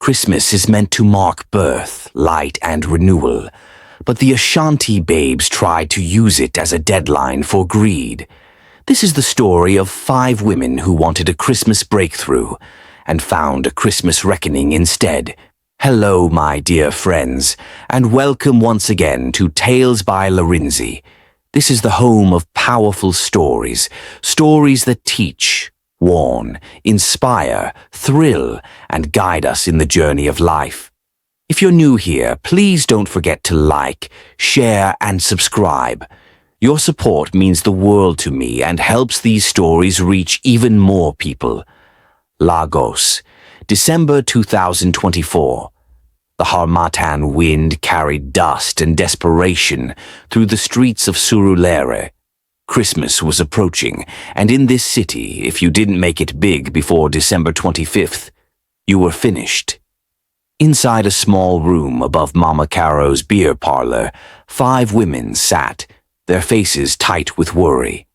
Christmas is meant to mark birth, light, and renewal, but the Ashanti Babes tried to use it as a deadline for greed. This is the story of 5 women who wanted a Christmas breakthrough and found a Christmas reckoning instead. Hello, my dear friends, and welcome once again to Tales by Larinzy. This is the home of powerful stories, stories that teach, warn, inspire, thrill, and guide us in the journey of life. If you're new here, please don't forget to like, share, and subscribe. Your support means the world to me and helps these stories reach even more people. Lagos, December 2024. The Harmattan wind carried dust and desperation through the streets of Surulere. Christmas was approaching, and in this city, if you didn't make it big before December 25th, you were finished. Inside a small room above Mama Caro's beer parlor, 5 women sat, their faces tight with worry.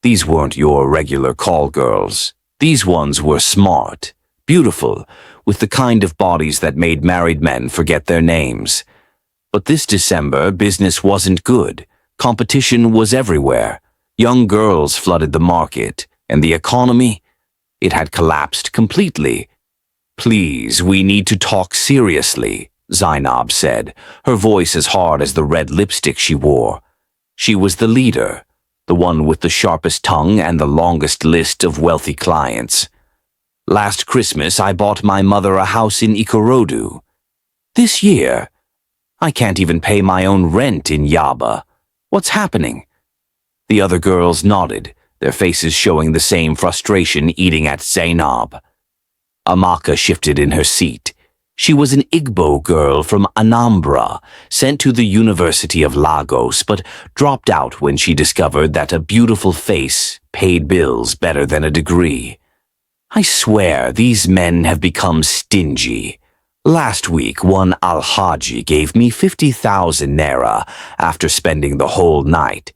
These weren't your regular call girls. These ones were smart, beautiful, with the kind of bodies that made married men forget their names. But this December, business wasn't good. Competition was everywhere. Young girls flooded the market, and the economy? It had collapsed completely. "Please, we need to talk seriously," Zainab said, her voice as hard as the red lipstick she wore. She was the leader, the one with the sharpest tongue and the longest list of wealthy clients. "Last Christmas, I bought my mother a house in Ikorodu. This year, I can't even pay my own rent in Yaba. What's happening?" The other girls nodded, their faces showing the same frustration eating at Zainab. Amaka shifted in her seat. She was an Igbo girl from Anambra, sent to the University of Lagos, but dropped out when she discovered that a beautiful face paid bills better than a degree. "I swear these men have become stingy. Last week, one Alhaji gave me 50,000 naira after spending the whole night.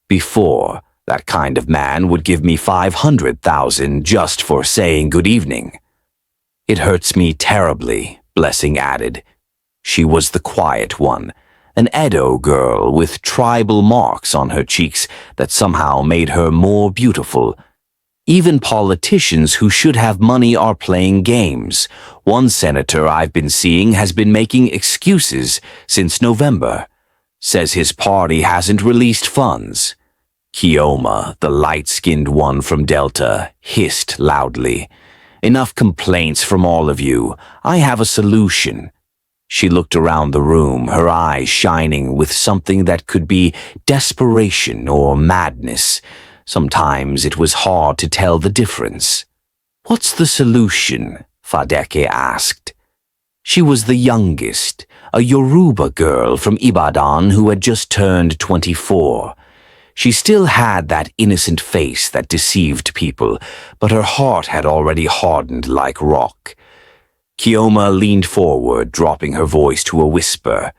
Before, that kind of man would give me 500,000 just for saying good evening." "It hurts me terribly," Blessing added. She was the quiet one, an Edo girl with tribal marks on her cheeks that somehow made her more beautiful. "Even politicians who should have money are playing games. One senator I've been seeing has been making excuses since November. Says his party hasn't released funds." Kioma, the light-skinned one from Delta, hissed loudly. "Enough complaints from all of you. I have a solution." She looked around the room, her eyes shining with something that could be desperation or madness. Sometimes it was hard to tell the difference. "What's the solution?" Fadeke asked. She was the youngest, a Yoruba girl from Ibadan who had just turned 24. She still had that innocent face that deceived people, but her heart had already hardened like rock. Kioma leaned forward, dropping her voice to a whisper.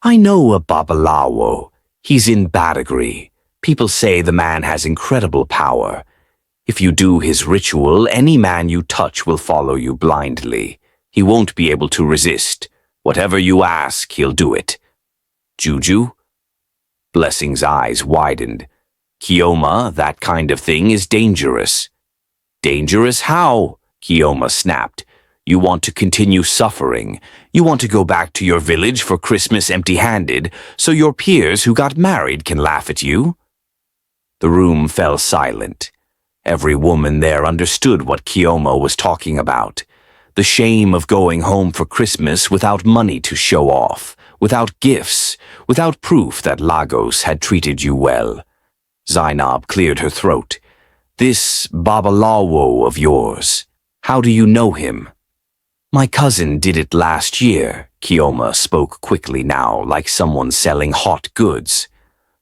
"I know a Babalawo. He's in Badagry. People say the man has incredible power. If you do his ritual, any man you touch will follow you blindly. He won't be able to resist. Whatever you ask, he'll do it." "Juju?" Blessing's eyes widened. "Kioma, that kind of thing is dangerous." "Dangerous how?" Kioma snapped. "You want to continue suffering. You want to go back to your village for Christmas empty-handed, so your peers who got married can laugh at you?" The room fell silent. Every woman there understood what Kioma was talking about. The shame of going home for Christmas without money to show off, without gifts, without proof that Lagos had treated you well. Zainab cleared her throat. "This Babalawo of yours, how do you know him?" "My cousin did it last year," Kioma spoke quickly now, like someone selling hot goods.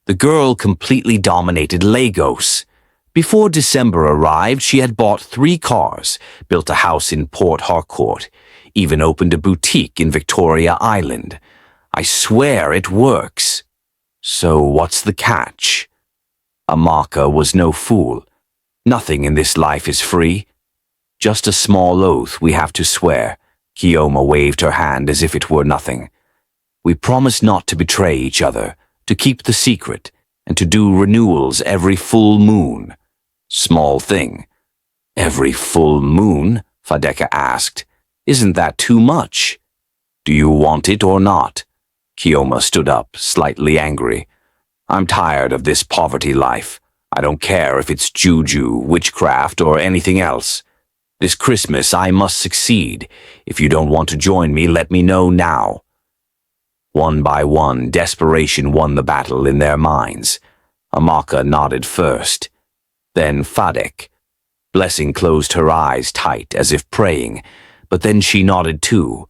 The girl completely dominated Lagos. Before December arrived, she had bought 3 cars, built a house in Port Harcourt, even opened a boutique in Victoria Island. "I swear it works." "So what's the catch?" Amaka was no fool. "Nothing in this life is free. Just a small oath we have to swear." Kioma waved her hand as if it were nothing. We promise not to betray each other, to keep the secret, and to do renewals every full moon. Small thing. Every full moon? Fadeka asked. Isn't that too much? Do you want it or not? Kioma stood up, slightly angry. I'm tired of this poverty life. I don't care if it's juju, witchcraft, or anything else. This Christmas I must succeed. If you don't want to join me, let me know now. One by one, desperation won the battle in their minds. Amaka nodded first. Then Fadek. Blessing closed her eyes tight, as if praying, but then she nodded too.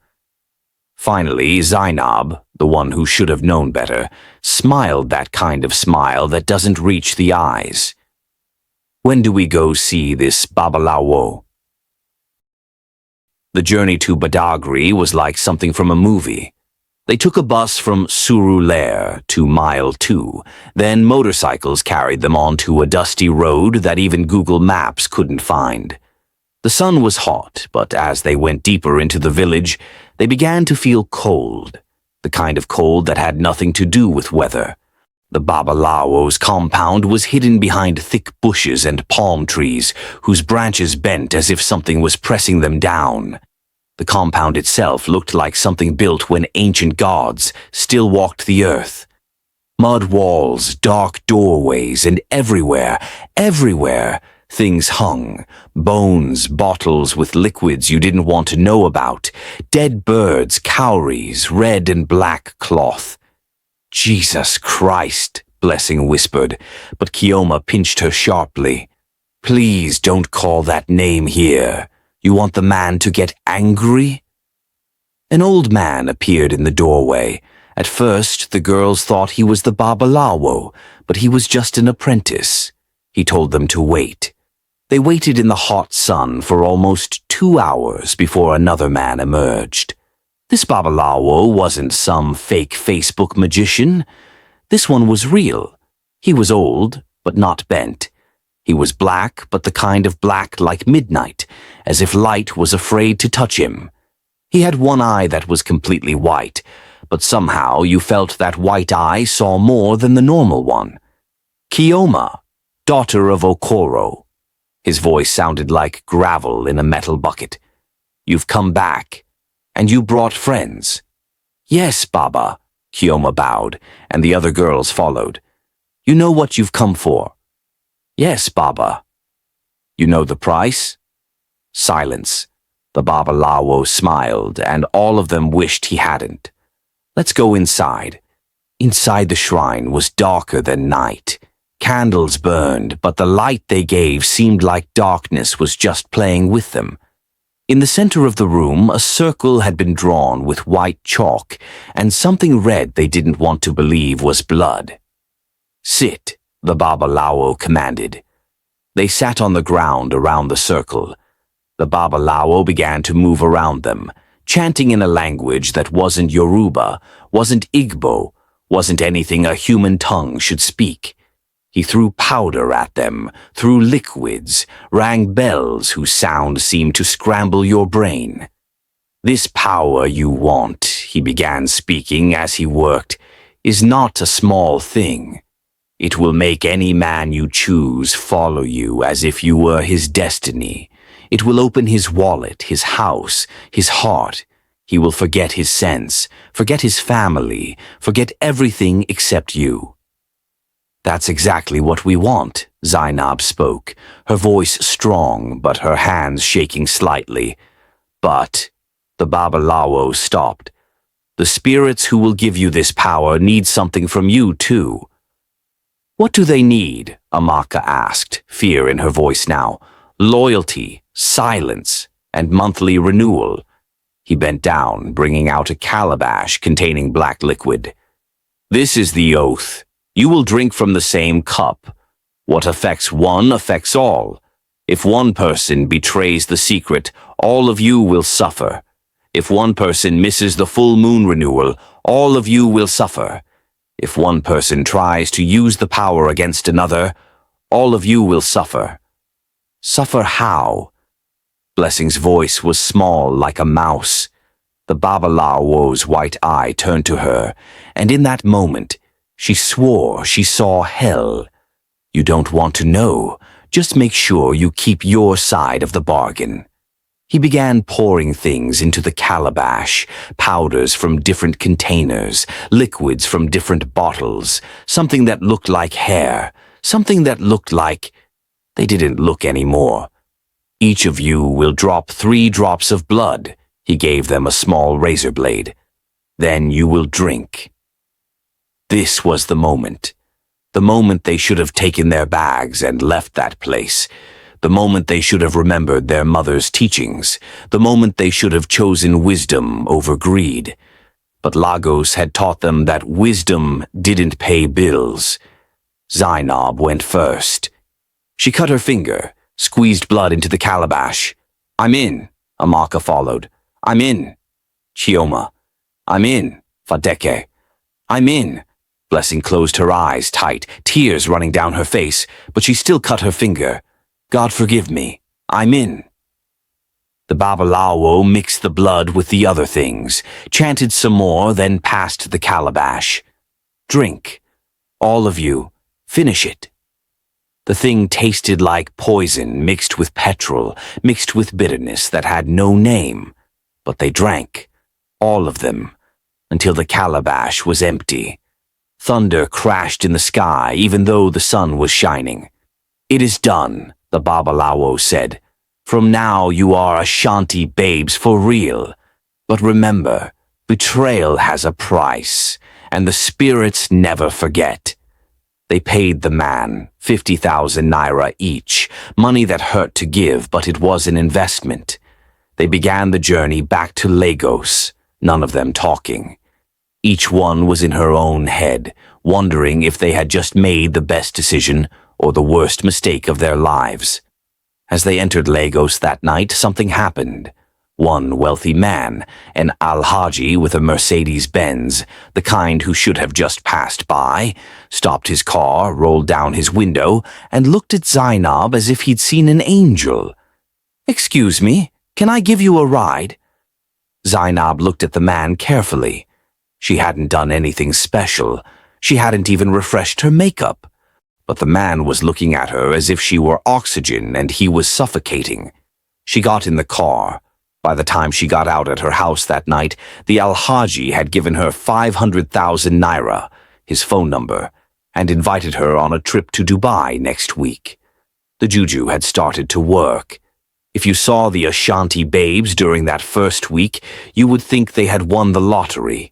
Finally, Zainab, the one who should have known better, smiled that kind of smile that doesn't reach the eyes. When do we go see this Babalawo? The journey to Badagry was like something from a movie. They took a bus from Surulere to Mile 2, then motorcycles carried them onto a dusty road that even Google Maps couldn't find. The sun was hot, but as they went deeper into the village, they began to feel cold, the kind of cold that had nothing to do with weather. The Babalawo's compound was hidden behind thick bushes and palm trees, whose branches bent as if something was pressing them down. The compound itself looked like something built when ancient gods still walked the earth. Mud walls, dark doorways, and everywhere, things hung. Bones, bottles with liquids you didn't want to know about, dead birds, cowries, red and black cloth. Jesus Christ, Blessing whispered, but Kioma pinched her sharply. Please don't call that name here. You want the man to get angry? An old man appeared in the doorway. At first, the girls thought he was the Babalawo, but he was just an apprentice. He told them to wait. They waited in the hot sun for almost 2 hours before another man emerged. This Babalawo wasn't some fake Facebook magician. This one was real. He was old, but not bent. He was black, but the kind of black like midnight, as if light was afraid to touch him. He had one eye that was completely white, but somehow you felt that white eye saw more than the normal one. Kioma, daughter of Okoro. His voice sounded like gravel in a metal bucket. You've come back, and you brought friends. Yes, Baba, Kioma bowed, and the other girls followed. You know what you've come for. Yes, Baba. You know the price? Silence. The Babalawo smiled, and all of them wished he hadn't. Let's go inside. Inside the shrine was darker than night. Candles burned, but the light they gave seemed like darkness was just playing with them. In the center of the room, a circle had been drawn with white chalk, and something red they didn't want to believe was blood. Sit, the Babalawo commanded. They sat on the ground around the circle. The Babalawo began to move around them, chanting in a language that wasn't Yoruba, wasn't Igbo, wasn't anything a human tongue should speak. He threw powder at them, threw liquids, rang bells whose sound seemed to scramble your brain. This power you want, he began speaking as he worked, is not a small thing. It will make any man you choose follow you as if you were his destiny. It will open his wallet, his house, his heart. He will forget his sense, forget his family, forget everything except you. That's exactly what we want, Zainab spoke, her voice strong but her hands shaking slightly. But the Babalawo stopped. The spirits who will give you this power need something from you too. What do they need? Amaka asked, fear in her voice now. Loyalty, silence, and monthly renewal. He bent down, bringing out a calabash containing black liquid. This is the oath. You will drink from the same cup. What affects one affects all. If one person betrays the secret, all of you will suffer. If one person misses the full moon renewal, all of you will suffer. If one person tries to use the power against another, all of you will suffer. Suffer how? Blessing's voice was small like a mouse. The Babalawo's white eye turned to her, and in that moment, she swore she saw hell. You don't want to know. Just make sure you keep your side of the bargain. He began pouring things into the calabash, powders from different containers, liquids from different bottles, something that looked like hair, something that looked like... They didn't look anymore. Each of you will drop 3 drops of blood. He gave them a small razor blade. Then you will drink. This was the moment. The moment they should have taken their bags and left that place. The moment they should have remembered their mother's teachings. The moment they should have chosen wisdom over greed. But Lagos had taught them that wisdom didn't pay bills. Zainab went first. She cut her finger, squeezed blood into the calabash. "I'm in," Amaka followed. "I'm in." Chioma. "I'm in." Fadeke. "I'm in." Blessing closed her eyes tight, tears running down her face, but she still cut her finger. "God forgive me. I'm in." The Babalawo mixed the blood with the other things, chanted some more, then passed the calabash. "Drink. All of you. Finish it." The thing tasted like poison mixed with petrol, mixed with bitterness that had no name. But they drank. All of them. Until the calabash was empty. Thunder crashed in the sky even though the sun was shining. "It is done," the Babalawo said. "From now you are Ashanti Babes for real. But remember, betrayal has a price, and the spirits never forget." They paid the man 50,000 naira each, money that hurt to give, but it was an investment. They began the journey back to Lagos, none of them talking. Each one was in her own head, wondering if they had just made the best decision or the worst mistake of their lives. As they entered Lagos that night, something happened. One wealthy man, an Alhaji with a Mercedes-Benz, the kind who should have just passed by, stopped his car, rolled down his window, and looked at Zainab as if he'd seen an angel. "Excuse me, can I give you a ride?" Zainab looked at the man carefully. She hadn't done anything special. She hadn't even refreshed her makeup. But the man was looking at her as if she were oxygen and he was suffocating. She got in the car. By the time she got out at her house that night, the Alhaji had given her 500,000 naira, his phone number, and invited her on a trip to Dubai next week. The Juju had started to work. If you saw the Ashanti Babes during that first week, you would think they had won the lottery.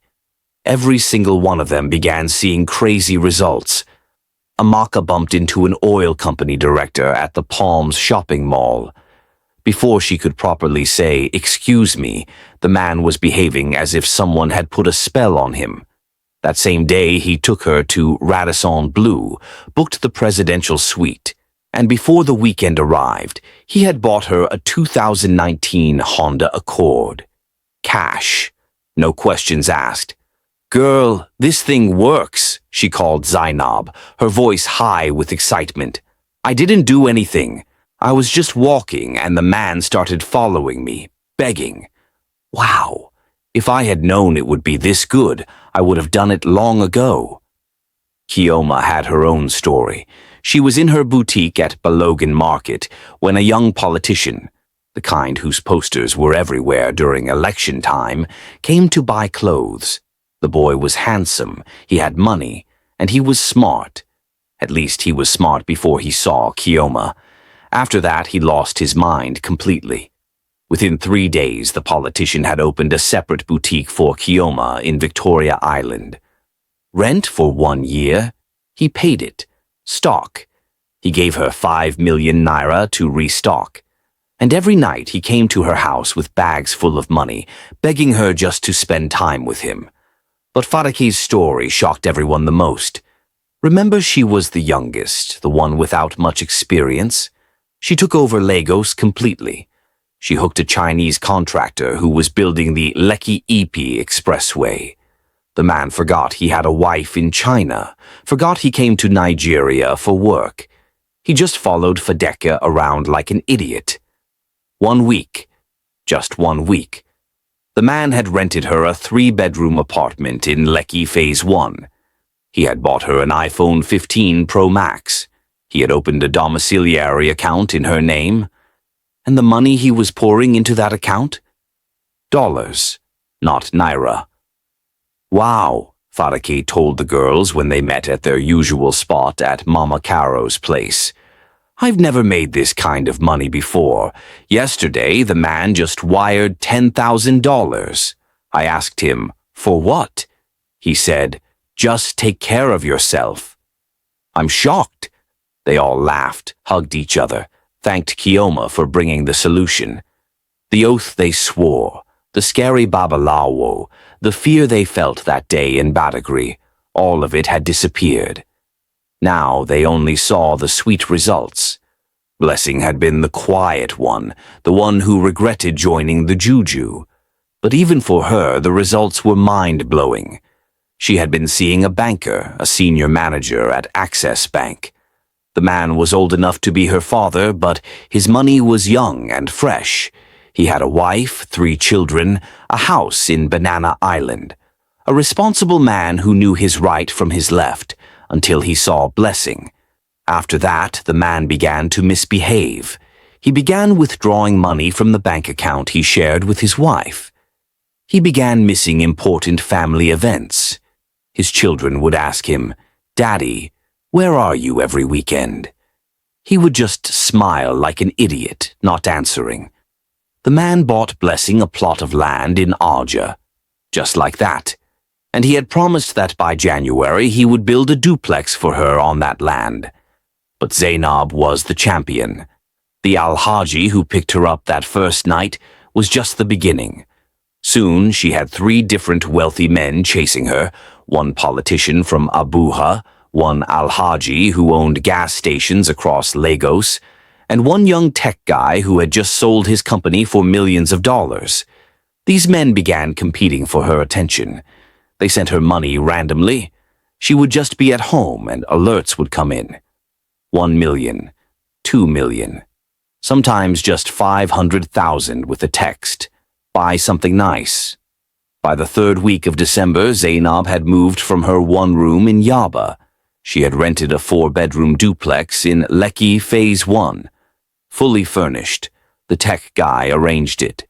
Every single one of them began seeing crazy results. Amaka bumped into an oil company director at the Palms shopping mall. Before she could properly say, "Excuse me," the man was behaving as if someone had put a spell on him. That same day, he took her to Radisson Blu, booked the presidential suite, and before the weekend arrived, he had bought her a 2019 Honda Accord. Cash. No questions asked. "Girl, this thing works," she called Zainab, her voice high with excitement. "I didn't do anything. I was just walking and the man started following me, begging. Wow, if I had known it would be this good, I would have done it long ago." Chioma had her own story. She was in her boutique at Balogan Market when a young politician, the kind whose posters were everywhere during election time, came to buy clothes. The boy was handsome, he had money, and he was smart. At least he was smart before he saw Chioma. After that, he lost his mind completely. Within 3 days, the politician had opened a separate boutique for Chioma in Victoria Island. Rent for 1 year? He paid it. Stock. He gave her 5 million naira to restock. And every night he came to her house with bags full of money, begging her just to spend time with him. But Fadake's story shocked everyone the most. Remember, she was the youngest, the one without much experience. She took over Lagos completely. She hooked a Chinese contractor who was building the Lekki-Ipi Expressway. The man forgot he had a wife in China, forgot he came to Nigeria for work. He just followed Fadeke around like an idiot. 1 week. Just 1 week. The man had rented her a 3-bedroom apartment in Lekki Phase 1. He had bought her an iPhone 15 Pro Max. He had opened a domiciliary account in her name. And the money he was pouring into that account? Dollars, not naira. Wow, Farake told the girls when they met at their usual spot at Mama Caro's place. I've never made this kind of money before. Yesterday, the man just wired $10,000. I asked him, for what? He said, just take care of yourself. I'm shocked. They all laughed, hugged each other, thanked Kioma for bringing the solution. The oath they swore, the scary babalawo, the fear they felt that day in Badagry, all of it had disappeared. Now they only saw the sweet results. Blessing had been the quiet one, the one who regretted joining the Juju. But even for her, the results were mind-blowing. She had been seeing a banker, a senior manager at Access Bank. The man was old enough to be her father, but his money was young and fresh. He had a wife, 3 children, a house in Banana Island. A responsible man who knew his right from his left, until he saw Blessing. After that, the man began to misbehave. He began withdrawing money from the bank account he shared with his wife. He began missing important family events. His children would ask him, "Daddy, where are you every weekend?" He would just smile like an idiot, not answering. The man bought Blessing a plot of land in Alja, just like that. And he had promised that by January he would build a duplex for her on that land. But Zainab was the champion. The Al-Haji who picked her up that first night was just the beginning. Soon she had 3 different wealthy men chasing her, one politician from Abuja, one Al-Haji who owned gas stations across Lagos, and one young tech guy who had just sold his company for millions of dollars. These men began competing for her attention. They sent her money randomly. She would just be at home and alerts would come in. 1 million, 2 million, sometimes just 500,000 with a text, "Buy something nice." By the 3rd week of December, Zainab had moved from her 1 room in Yaba. She had rented a 4-bedroom duplex in Lekki Phase 1. Fully furnished, the tech guy arranged it.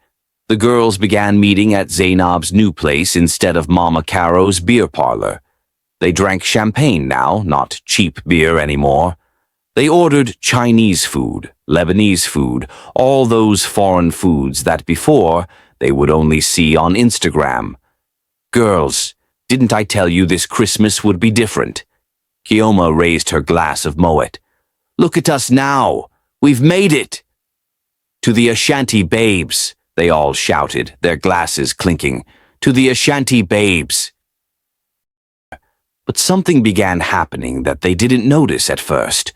The girls began meeting at Zainab's new place instead of Mama Caro's beer parlor. They drank champagne now, not cheap beer anymore. They ordered Chinese food, Lebanese food, all those foreign foods that before they would only see on Instagram. Girls, didn't I tell you this Christmas would be different? Kioma raised her glass of Moet. Look at us now. We've made it. To the Ashanti Babes, they all shouted, their glasses clinking. To the Ashanti Babes. But something began happening that they didn't notice at first.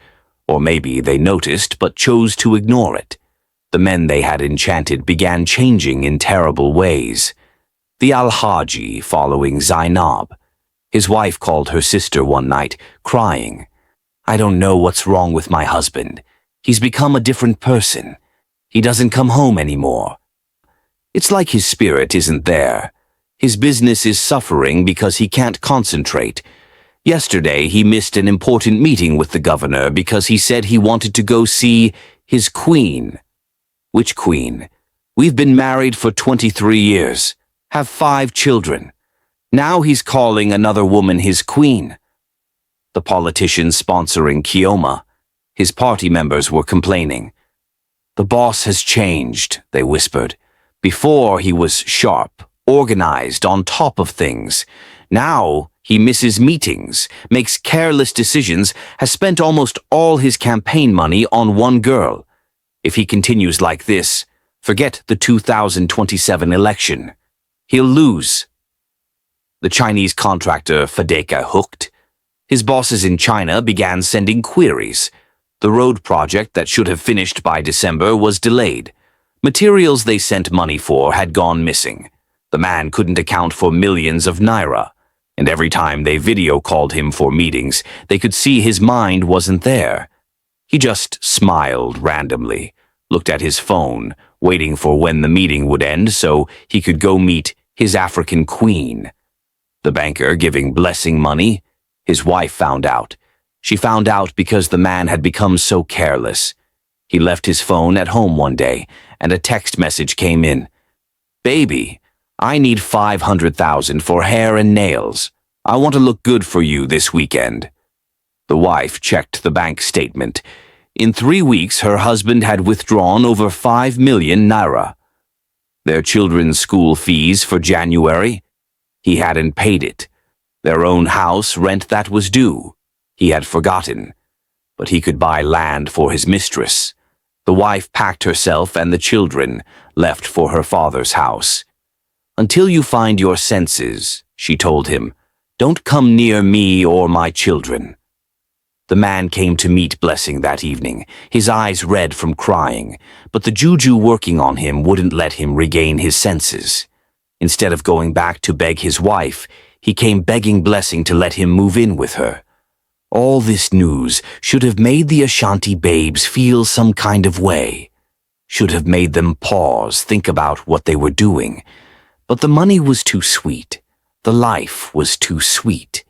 Or maybe they noticed but chose to ignore it. The men they had enchanted began changing in terrible ways. The Al-Haji following Zainab. His wife called her sister one night, crying, "I don't know what's wrong with my husband. He's become a different person. He doesn't come home anymore. It's like his spirit isn't there. His business is suffering because he can't concentrate. Yesterday, he missed an important meeting with the governor because he said he wanted to go see his queen." "Which queen? We've been married for 23 years, have 5 children. Now he's calling another woman his queen." The politicians sponsoring Kioma, his party members were complaining. "The boss has changed," they whispered. "Before he was sharp, organized, on top of things. Now he misses meetings, makes careless decisions, has spent almost all his campaign money on one girl. If he continues like this, forget the 2027 election. He'll lose." The Chinese contractor Fadeka hooked. His bosses in China began sending queries. The road project that should have finished by December was delayed. Materials they sent money for had gone missing. The man couldn't account for millions of naira. And every time they video called him for meetings, they could see his mind wasn't there. He just smiled randomly, looked at his phone, waiting for when the meeting would end so he could go meet his African queen. The banker giving blessing money. His wife found out. She found out because the man had become so careless. He left his phone at home one day, and a text message came in. "Baby, I need 500,000 for hair and nails. I want to look good for you this weekend." The wife checked the bank statement. In 3 weeks, her husband had withdrawn over 5 million naira. Their children's school fees for January, he hadn't paid it. Their own house rent that was due, he had forgotten. But he could buy land for his mistress. The wife packed herself and the children, left for her father's house. "Until you find your senses," she told him, "don't come near me or my children." The man came to meet Blessing that evening, his eyes red from crying, but the Juju working on him wouldn't let him regain his senses. Instead of going back to beg his wife, he came begging Blessing to let him move in with her. All this news should have made the Ashanti Babes feel some kind of way, should have made them pause, think about what they were doing. But the money was too sweet, the life was too sweet,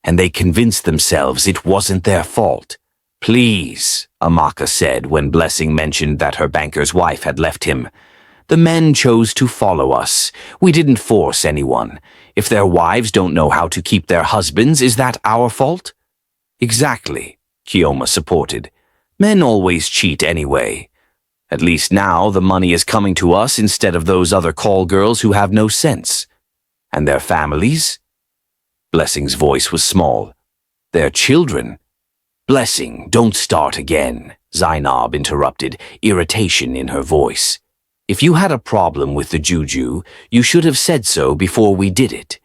and they convinced themselves it wasn't their fault. "Please," Amaka said when Blessing mentioned that her banker's wife had left him. "The men chose to follow us. We didn't force anyone. If their wives don't know how to keep their husbands, is that our fault?" "Exactly," Kioma supported. "Men always cheat anyway. At least now the money is coming to us instead of those other call girls who have no sense. And their families?" Blessing's voice was small. "Their children?" "Blessing, don't start again," Zainab interrupted, irritation in her voice. "If you had a problem with the Juju, you should have said so before we did it.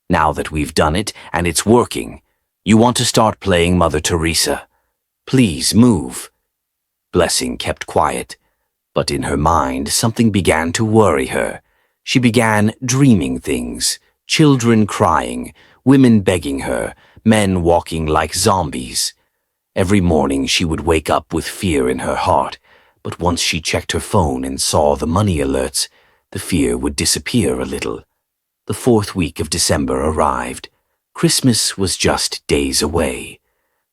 Now that we've done it and it's working, you want to start playing Mother Teresa. Please move." Blessing kept quiet, but in her mind something began to worry her. She began dreaming things, children crying, women begging her, men walking like zombies. Every morning she would wake up with fear in her heart, but once she checked her phone and saw the money alerts, the fear would disappear a little. The 4th week of December arrived. Christmas was just days away.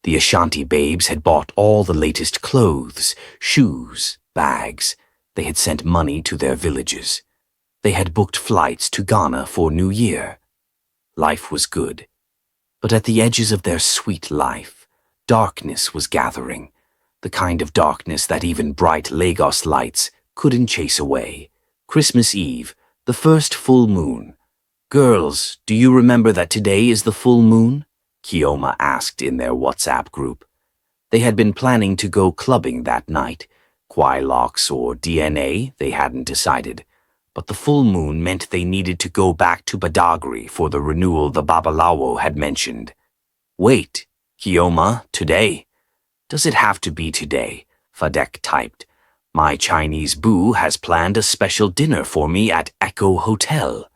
The Ashanti Babes had bought all the latest clothes, shoes, bags. They had sent money to their villages. They had booked flights to Ghana for New Year. Life was good. But at the edges of their sweet life, darkness was gathering, the kind of darkness that even bright Lagos lights couldn't chase away. Christmas Eve, the first full moon. "Girls, do you remember that today is the full moon?" Kioma asked in their WhatsApp group. They had been planning to go clubbing that night. Quilocks or DNA, they hadn't decided. But the full moon meant they needed to go back to Badagry for the renewal the Babalawo had mentioned. "Wait, Kioma, today? Does it have to be today?" Fadek typed. "My Chinese boo has planned a special dinner for me at Echo Hotel."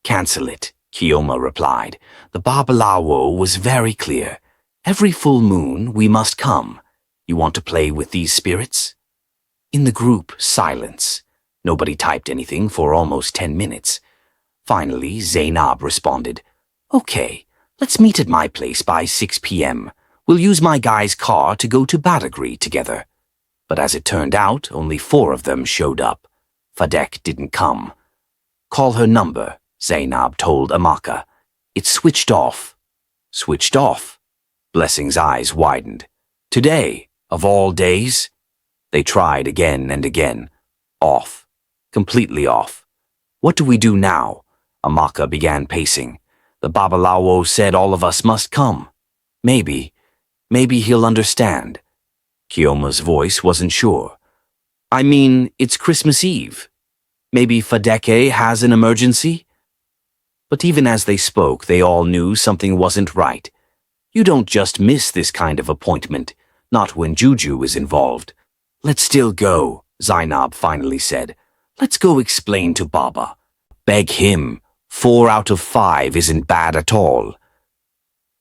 "Cancel it," Kioma replied. "The Babalawo was very clear. Every full moon we must come. You want to play with these spirits?" In the group, silence. Nobody typed anything for almost 10 minutes. Finally, Zainab responded, "Okay, let's meet at my place by 6 p.m. We'll use my guy's car to go to Badagry together." But as it turned out, only 4 of them showed up. Fadek didn't come. "Call her number," Zainab told Amaka. "It's switched off." "Switched off?" Blessing's eyes widened. "Today, of all days?" They tried again and again. Off. Completely off. "What do we do now?" Amaka began pacing. "The Babalawo said all of us must come. Maybe he'll understand." Kioma's voice wasn't sure. "I mean, it's Christmas Eve. Maybe Fadeke has an emergency?" But even as they spoke, they all knew something wasn't right. You don't just miss this kind of appointment, not when Juju is involved. "Let's still go," Zainab finally said. "Let's go explain to Baba. Beg him. 4 out of 5 isn't bad at all."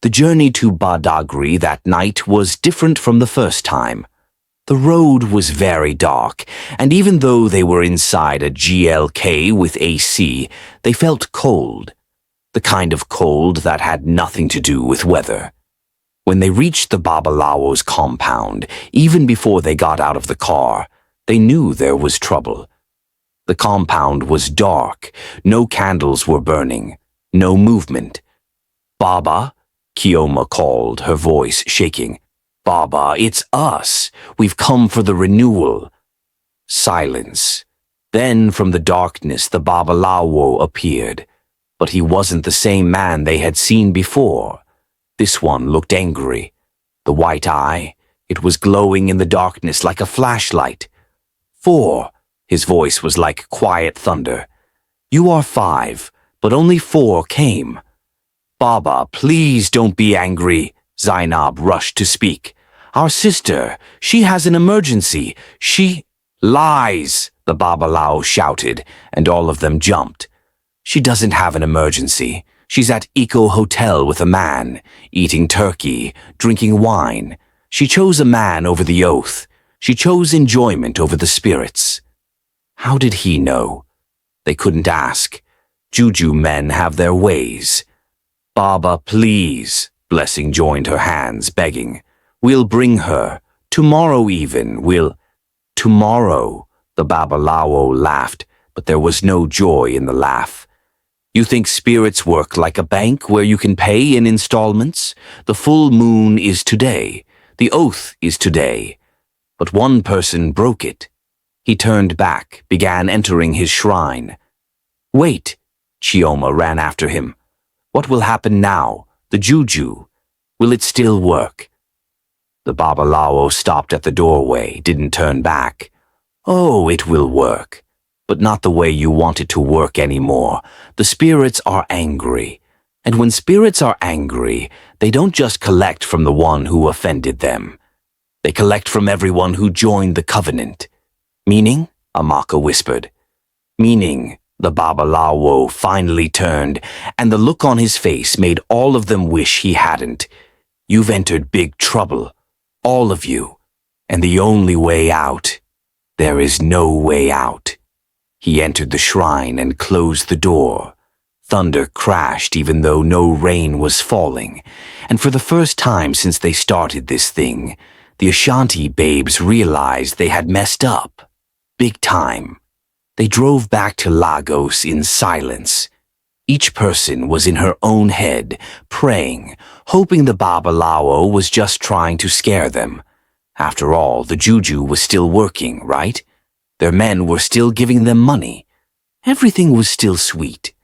The journey to Badagry that night was different from the first time. The road was very dark, and even though they were inside a GLK with AC, they felt cold. The kind of cold that had nothing to do with weather. When they reached the Babalawo's compound, even before they got out of the car, they knew there was trouble. The compound was dark, no candles were burning, no movement. "Baba," Kioma called, her voice shaking. "Baba, it's us. We've come for the renewal." Silence. Then from the darkness the Babalawo appeared, but he wasn't the same man they had seen before. This one looked angry. The white eye, it was glowing in the darkness like a flashlight. "4," his voice was like quiet thunder. "You are 5, but only 4 came." "Baba, please don't be angry," Zainab rushed to speak. "Our sister, she has an emergency. She—" "Lies," the Babalao shouted, and all of them jumped. "She doesn't have an emergency. She's at Eco Hotel with a man, eating turkey, drinking wine. She chose a man over the oath. She chose enjoyment over the spirits." How did he know? They couldn't ask. Juju men have their ways. "Baba, please," Blessing joined her hands, begging. "We'll bring her. Tomorrow even, we'll—" "Tomorrow," the Babalawo laughed, but there was no joy in the laugh. "You think spirits work like a bank where you can pay in installments? The full moon is today. The oath is today. But one person broke it." He turned back, began entering his shrine. "Wait," Chioma ran after him. "What will happen now? The Juju? Will it still work?" The Babalawo stopped at the doorway, didn't turn back. "Oh, it will work. But not the way you want it to work anymore. The spirits are angry. And when spirits are angry, they don't just collect from the one who offended them. They collect from everyone who joined the covenant." "Meaning?" Amaka whispered. "Meaning," the Babalawo finally turned, and the look on his face made all of them wish he hadn't. "You've entered big trouble. All of you. And the only way out. There is no way out." He entered the shrine and closed the door. Thunder crashed even though no rain was falling, and for the first time since they started this thing, the Ashanti Babes realized they had messed up. Big time. They drove back to Lagos in silence. Each person was in her own head, praying, hoping the Babalawo was just trying to scare them. After all, the Juju was still working, right? Their men were still giving them money. Everything was still sweet.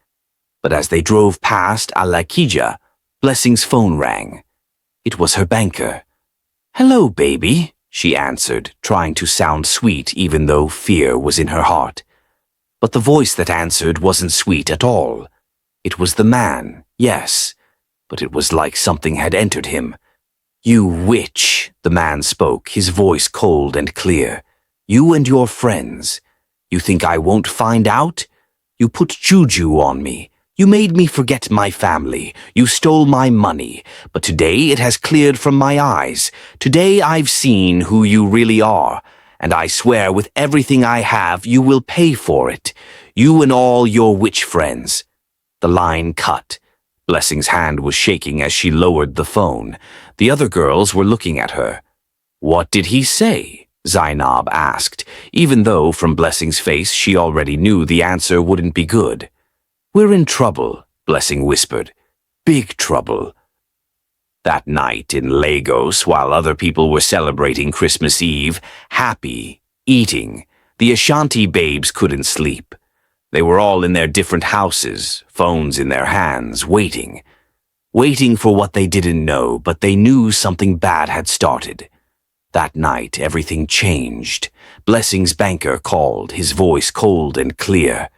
But as they drove past Alakija, Blessing's phone rang. It was her banker. "Hello, baby," she answered, trying to sound sweet even though fear was in her heart. But the voice that answered wasn't sweet at all. It was the man, yes, but it was like something had entered him. "You witch," the man spoke, his voice cold and clear. "You and your friends. You think I won't find out? You put Juju on me. You made me forget my family. You stole my money. But today it has cleared from my eyes. Today I've seen who you really are. And I swear with everything I have, you will pay for it. You and all your witch friends." The line cut. Blessing's hand was shaking as she lowered the phone. The other girls were looking at her. "What did he say?" Zainab asked, even though from Blessing's face she already knew the answer wouldn't be good. "We're in trouble," Blessing whispered. "Big trouble." That night in Lagos, while other people were celebrating Christmas Eve, happy, eating, the Ashanti Babes couldn't sleep. They were all in their different houses, phones in their hands, waiting. Waiting for what they didn't know, but they knew something bad had started. That night, everything changed. Blessing's banker called, his voice cold and clear.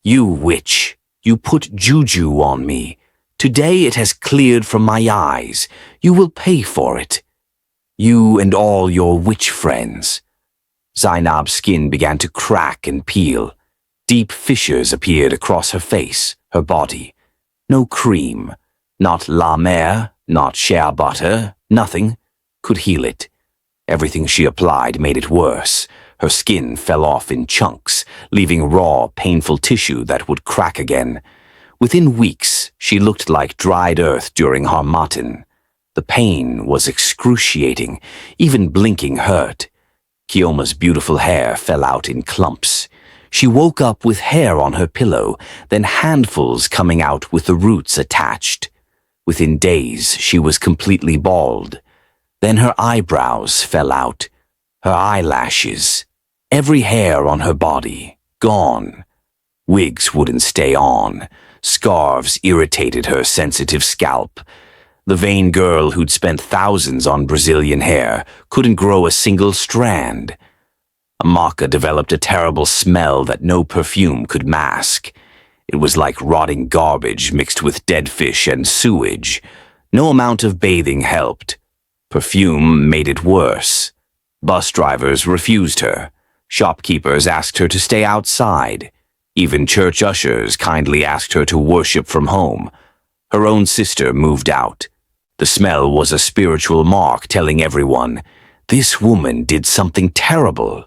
"You witch, you put Juju on me. Today it has cleared from my eyes. You will pay for it. You and all your witch friends." Zainab's skin began to crack and peel. Deep fissures appeared across her face, her body. No cream, not La Mer, not shea butter, nothing could heal it. Everything she applied made it worse. Her skin fell off in chunks, leaving raw, painful tissue that would crack again. Within weeks, she looked like dried earth during Harmattan. The pain was excruciating. Even blinking hurt. Kioma's beautiful hair fell out in clumps. She woke up with hair on her pillow, then handfuls coming out with the roots attached. Within days, she was completely bald. Then her eyebrows fell out, her eyelashes, every hair on her body, gone. Wigs wouldn't stay on. Scarves irritated her sensitive scalp. The vain girl who'd spent thousands on Brazilian hair couldn't grow a single strand. Amaka developed a terrible smell that no perfume could mask. It was like rotting garbage mixed with dead fish and sewage. No amount of bathing helped. Perfume made it worse. Bus drivers refused her. Shopkeepers asked her to stay outside. Even church ushers kindly asked her to worship from home. Her own sister moved out. The smell was a spiritual mark telling everyone, this woman did something terrible.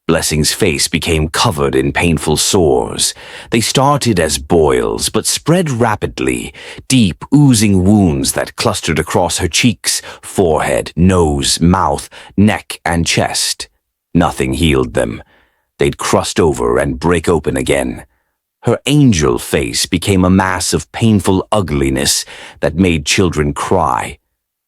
Blessing's face became covered in painful sores. They started as boils, but spread rapidly, deep, oozing wounds that clustered across her cheeks, forehead, nose, mouth, neck, and chest. Nothing healed them. They'd crust over and break open again. Her angel face became a mass of painful ugliness that made children cry.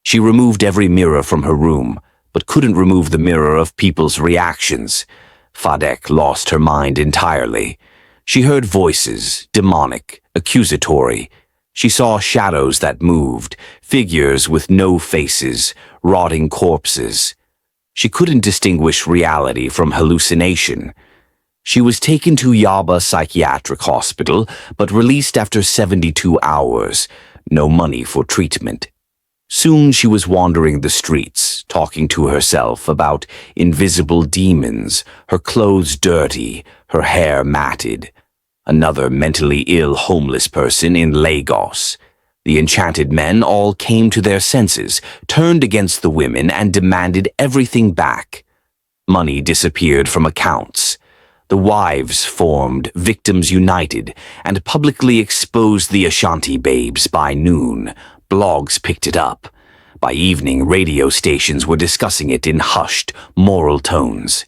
She removed every mirror from her room, but couldn't remove the mirror of people's reactions. Fadek lost her mind entirely. She heard voices, demonic, accusatory. She saw shadows that moved, figures with no faces, rotting corpses. She couldn't distinguish reality from hallucination. She was taken to Yaba Psychiatric Hospital, but released after 72 hours. No money for treatment. Soon she was wandering the streets, talking to herself about invisible demons, her clothes dirty, her hair matted. Another mentally ill homeless person in Lagos. The enchanted men all came to their senses, turned against the women, and demanded everything back. Money disappeared from accounts. The wives formed Victims United and publicly exposed the Ashanti Babes by noon. Blogs picked it up. By evening, radio stations were discussing it in hushed, moral tones.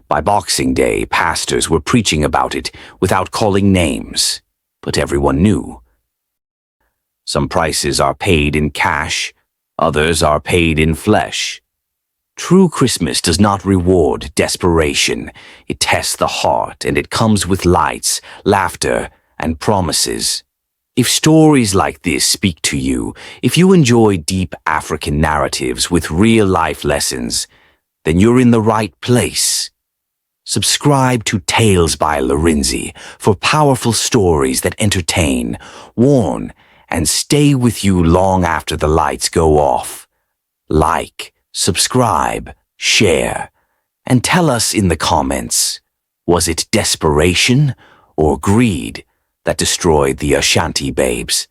By Boxing Day, pastors were preaching about it without calling names. But everyone knew. Some prices are paid in cash, others are paid in flesh. True Christmas does not reward desperation. It tests the heart, and it comes with lights, laughter, and promises. If stories like this speak to you, if you enjoy deep African narratives with real-life lessons, then you're in the right place. Subscribe to Tales by Larinzy for powerful stories that entertain, warn, and stay with you long after the lights go off. Like, subscribe, share, and tell us in the comments, was it desperation or greed that destroyed the Ashanti Babes?